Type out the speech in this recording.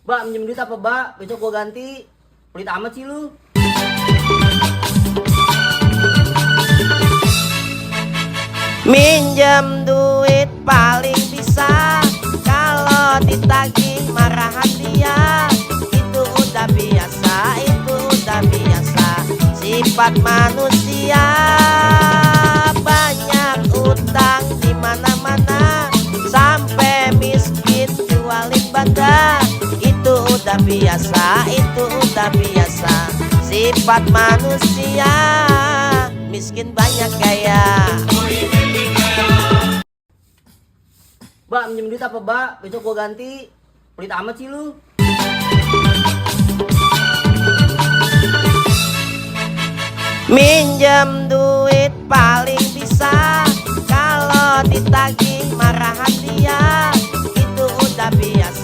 Mbak, minjem duit apa, Mbak? Besok gua ganti. Pelit amat sih lu. Minjem duit paling bisa kalau ditagih marahan dia. Itu udah biasa, itu udah biasa, sifat manusia. Banyak utang di mana-mana, sampai miskin jualin banda. Itu udah biasa, itu udah biasa, sifat manusia. Miskin banyak kaya. Mbak, minjem duit apa, Mbak? Besok gua ganti. Pelit amat sih lu. Minjem duit paling bisa kalau ditagih marahan dia. Itu udah biasa.